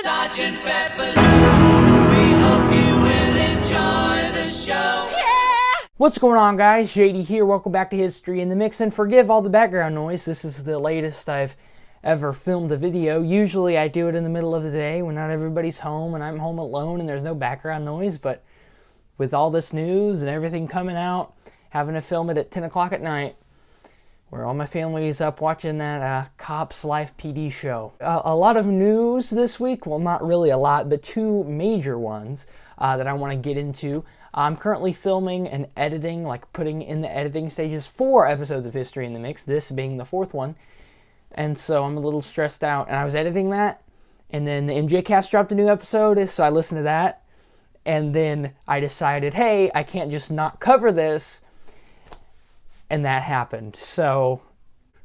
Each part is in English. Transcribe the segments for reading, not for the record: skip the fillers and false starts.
Sergeant Pepper's. We hope you will enjoy the show. Yeah! What's going on, guys? JD here. Welcome back to History in the Mix, and forgive all the background noise. This is the latest I've ever filmed a video. Usually I do it in the middle of the day when not everybody's home and I'm home alone and there's no background noise, but with all this news and everything coming out, having to film it at 10 o'clock at night, where all my family is up watching that Cops Life PD show. A lot of news this week. Well, not really a lot, but two major ones that I want to get into. I'm currently filming and editing, like putting in the editing stages, 4 episodes of History in the Mix, this being the 4th one. And so I'm a little stressed out. And I was editing that, and then the MJ Cast dropped a new episode, so I listened to that. And then I decided, hey, I can't just not cover this. And that happened. So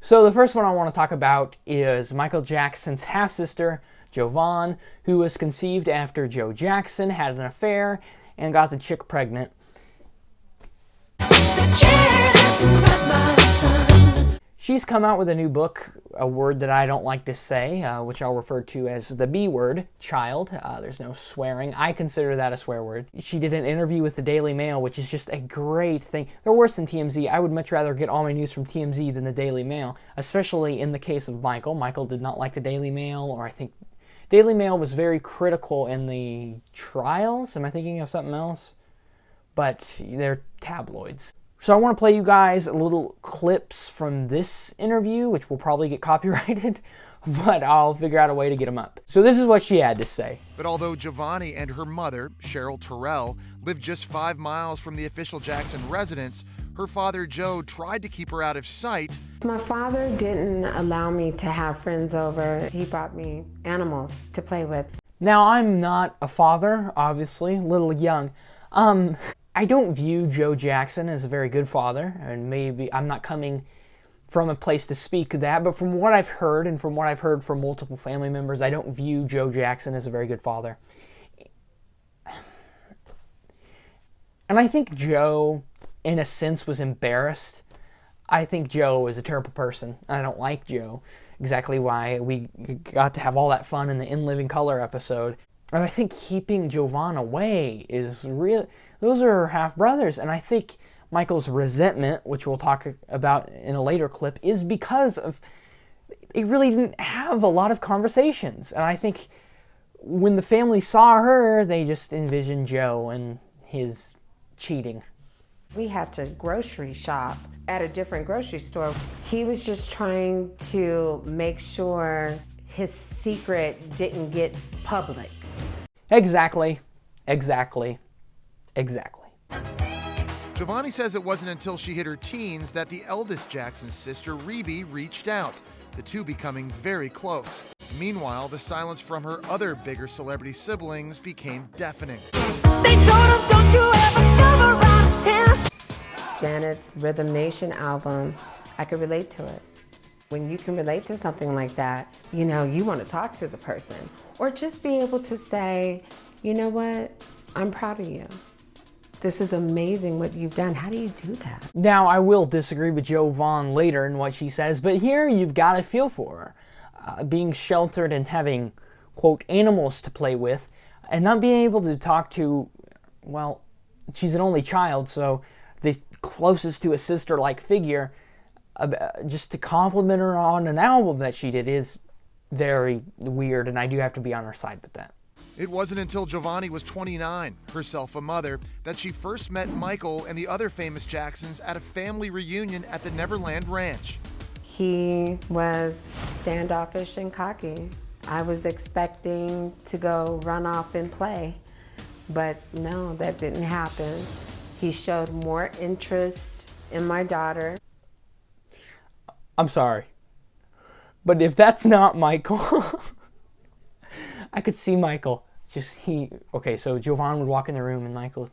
the first one I want to talk about is Michael Jackson's half-sister, Jovan, who was conceived after Joe Jackson had an affair and got the chick pregnant. She's come out with a new book, a word that I don't like to say, which I'll refer to as the B word, child. There's no swearing. I consider that a swear word. She did an interview with the Daily Mail, which is just a great thing. They're worse than TMZ. I would much rather get all my news from TMZ than the Daily Mail, especially in the case of Michael. Michael did not like the Daily Mail, or I think Daily Mail was very critical in the trials. Am I thinking of something else? But they're tabloids. So I want to play you guys little clips from this interview, which will probably get copyrighted, but I'll figure out a way to get them up. So this is what she had to say. But although Giovanni and her mother, Cheryl Terrell, lived just 5 miles from the official Jackson residence, her father, Joe, tried to keep her out of sight. My father didn't allow me to have friends over. He brought me animals to play with. Now, I'm not a father, obviously, a little young. I don't view Joe Jackson as a very good father, and maybe I'm not coming from a place to speak that, but from what I've heard, and from what I've heard from multiple family members, I don't view Joe Jackson as a very good father. And I think Joe, in a sense, was embarrassed. I think Joe is a terrible person. I don't like Joe. Exactly why we got to have all that fun in the In Living Color episode. And I think keeping Jovan away is real. Those are her half-brothers. And I think Michael's resentment, which we'll talk about in a later clip, is because of they really didn't have a lot of conversations. And I think when the family saw her, they just envisioned Joe and his cheating. We had to grocery shop at a different grocery store. He was just trying to make sure his secret didn't get public. Exactly. Giovanni says it wasn't until she hit her teens that the eldest Jackson's sister, Rebe, reached out, the two becoming very close. Meanwhile, the silence from her other bigger celebrity siblings became deafening. They told him, don't you ever come around here. Janet's Rhythm Nation album, I could relate to it. When you can relate to something like that, you know, you want to talk to the person. Or just be able to say, you know what, I'm proud of you. This is amazing what you've done. How do you do that? Now, I will disagree with Jovan later in what she says, but here you've got to feel for her. Being sheltered and having, quote, animals to play with, and not being able to talk to, well, she's an only child, so the closest to a sister-like figure, just to compliment her on an album that she did is very weird, and I do have to be on her side with that. It wasn't until Giovanni was 29, herself a mother, that she first met Michael and the other famous Jacksons at a family reunion at the Neverland Ranch. He was standoffish and cocky. I was expecting to go run off and play, but no, that didn't happen. He showed more interest in my daughter. I'm sorry, but if that's not Michael, I could see Michael. Okay, so Jovan would walk in the room and Michael,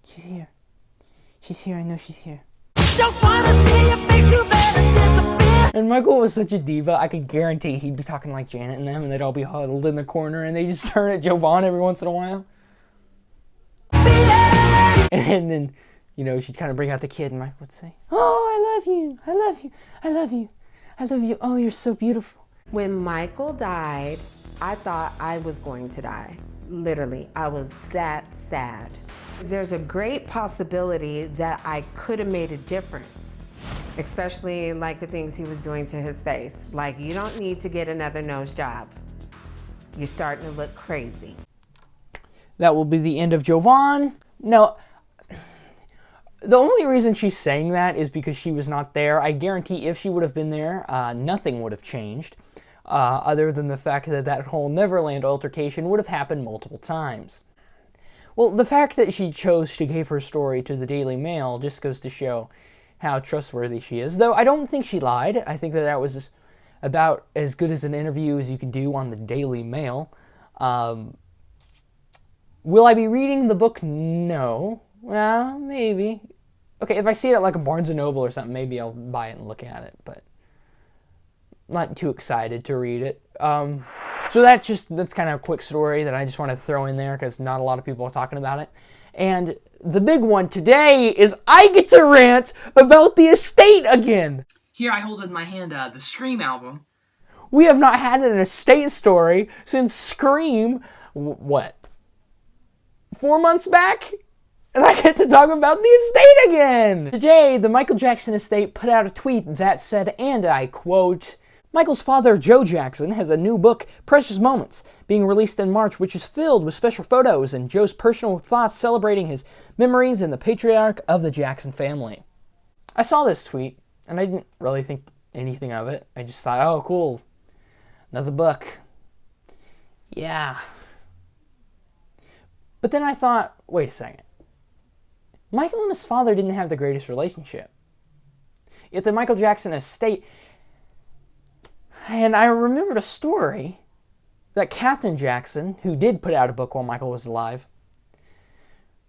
she's here. She's here, I know she's here. Don't wanna see your face, you better disappear. And Michael was such a diva, I could guarantee he'd be talking like Janet and them, and they'd all be huddled in the corner, and they just turn at Jovan every once in a while. And then, you know, she'd kind of bring out the kid, and Michael would say, oh, I love you, I love you, I love you, I love you, oh, you're so beautiful. When Michael died, I thought I was going to die. Literally, I was that sad. There's a great possibility that I could have made a difference, especially like the things he was doing to his face. Like, you don't need to get another nose job. You're starting to look crazy. That will be the end of Jovan. No, the only reason she's saying that is because she was not there. I guarantee if she would have been there, nothing would have changed, other than the fact that that whole Neverland altercation would have happened multiple times. Well, the fact that she chose to give her story to the Daily Mail just goes to show how trustworthy she is. Though I don't think she lied. I think that that was about as good as an interview as you could do on the Daily Mail. Will I be reading the book? No. Well, maybe. Okay, if I see it at like a Barnes & Noble or something, maybe I'll buy it and look at it, but not too excited to read it. So that's kind of a quick story that I just want to throw in there because not a lot of people are talking about it. And the big one today is I get to rant about the estate again. Here I hold in my hand the Scream album. We have not had an estate story since Scream, what, 4 months back? And I get to talk about the estate again! Today, the Michael Jackson estate put out a tweet that said, and I quote, Michael's father, Joe Jackson, has a new book, Precious Moments, being released in March, which is filled with special photos and Joe's personal thoughts celebrating his memories and the patriarch of the Jackson family. I saw this tweet, and I didn't really think anything of it. I just thought, oh, cool. Another book. Yeah. But then I thought, wait a second. Michael and his father didn't have the greatest relationship. Yet the Michael Jackson estate... And I remembered a story that Katherine Jackson, who did put out a book while Michael was alive,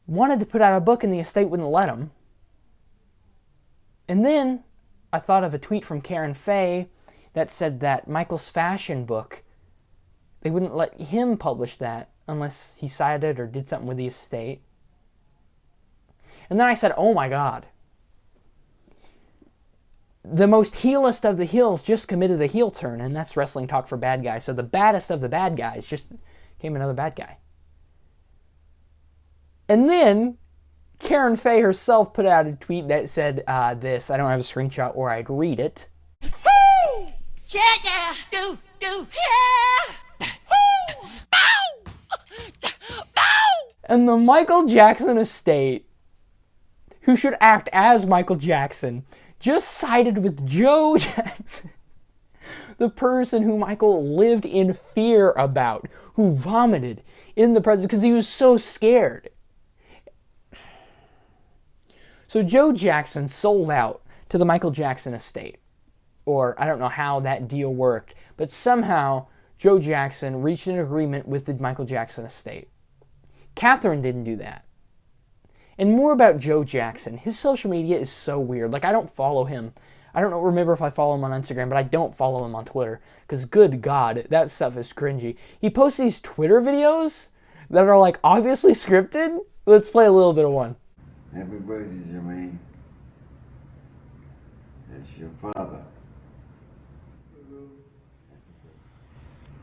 wanted to put out a book and the estate wouldn't let him. And then I thought of a tweet from Karen Faye that said that Michael's fashion book, they wouldn't let him publish that unless he sided or did something with the estate. And then I said, oh my God. The most heelest of the heels just committed a heel turn, and that's Wrestling Talk for Bad Guys. So the baddest of the bad guys just became another bad guy. And then Karen Faye herself put out a tweet that said this. I don't have a screenshot or I'd read it. Woo! Yeah, yeah, do, yeah! Woo! Bow! Bow! And the Michael Jackson estate, who should act as Michael Jackson, just sided with Joe Jackson, the person who Michael lived in fear about, who vomited in the presence because he was so scared. So Joe Jackson sold out to the Michael Jackson estate. Or I don't know how that deal worked, but somehow Joe Jackson reached an agreement with the Michael Jackson estate. Katherine didn't do that. And more about Joe Jackson. His social media is so weird. Like, I don't follow him. I don't remember if I follow him on Instagram, but I don't follow him on Twitter. Because, good God, that stuff is cringy. He posts these Twitter videos that are, like, obviously scripted. Let's play a little bit of one. Happy birthday, Jermaine. That's your father.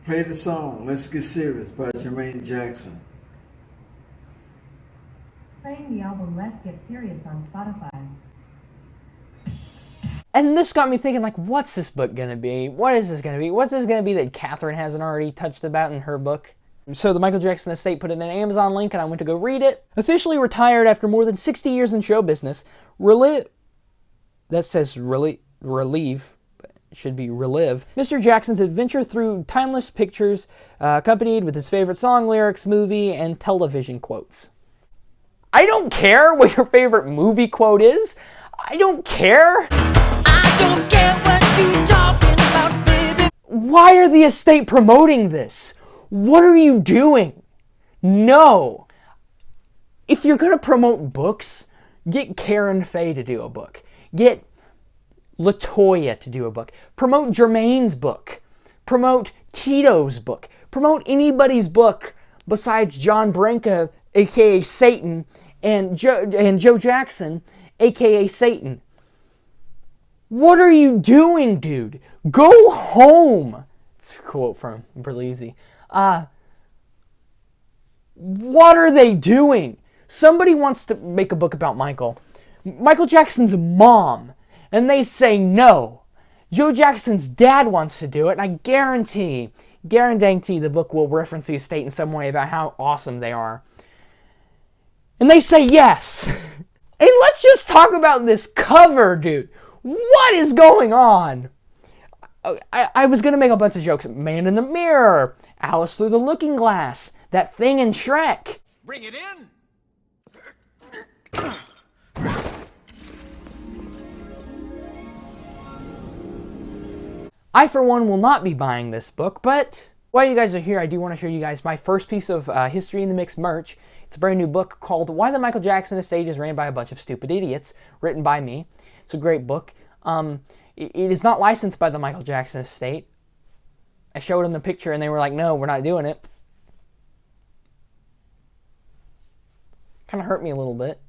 Play the song, Let's Get Serious by Jermaine Jackson. Playing the album Let's Get Serious on Spotify. And this got me thinking, like, what's this book going to be? What is this going to be? What's this going to be that Katherine hasn't already touched about in her book? So the Michael Jackson estate put in an Amazon link and I went to go read it. Officially retired after more than 60 years in show business, that says relieve, but it should be relive. Mr. Jackson's adventure through timeless pictures, accompanied with his favorite song lyrics, movie, and television quotes. I don't care what your favorite movie quote is. I don't care. I don't care what you talking about, baby. Why are the estate promoting this? What are you doing? No. If you're going to promote books, get Karen Faye to do a book. Get LaToya to do a book. Promote Jermaine's book. Promote Tito's book. Promote anybody's book besides John Branca, a.k.a. Satan, and Joe Jackson, a.k.a. Satan. What are you doing, dude? Go home. It's a quote from Berlizzi. What are they doing? Somebody wants to make a book about Michael Jackson's mom, and they say no. Joe Jackson's dad wants to do it, and I guarantee the book will reference the estate in some way about how awesome they are. And they say yes. And let's just talk about this cover, dude. What is going on? I was going to make a bunch of jokes. Man in the Mirror, Alice Through the Looking Glass, that thing in Shrek. Bring it in! I, for one, will not be buying this book, but while you guys are here, I do want to show you guys my first piece of History in the Mix merch. It's a brand new book called Why the Michael Jackson Estate is Ran by a Bunch of Stupid Idiots, written by me. It's a great book. It is not licensed by the Michael Jackson Estate. I showed them the picture and they were like, no, we're not doing it. Kind of hurt me a little bit.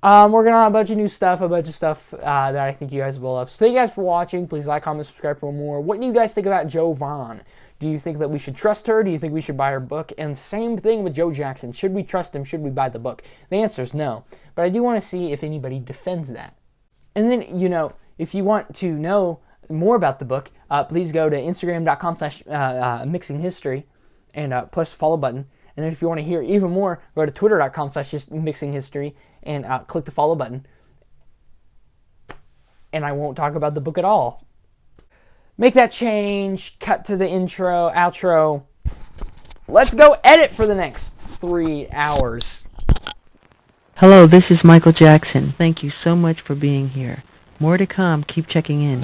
Working on a bunch of new stuff, that I think you guys will love. So thank you guys for watching. Please like, comment, subscribe for more. What do you guys think about Jovan? Do you think that we should trust her? Do you think we should buy her book? And same thing with Joe Jackson. Should we trust him? Should we buy the book? The answer is no. But I do want to see if anybody defends that. And then, if you want to know more about the book, please go to Instagram.com/mixinghistory and press the follow button. And then if you want to hear even more, go to Twitter.com/mixinghistory and click the follow button. And I won't talk about the book at all. Make that change, cut to the intro, outro. Let's go edit for the next 3 hours. Hello, this is Michael Jackson. Thank you so much for being here. More to come. Keep checking in.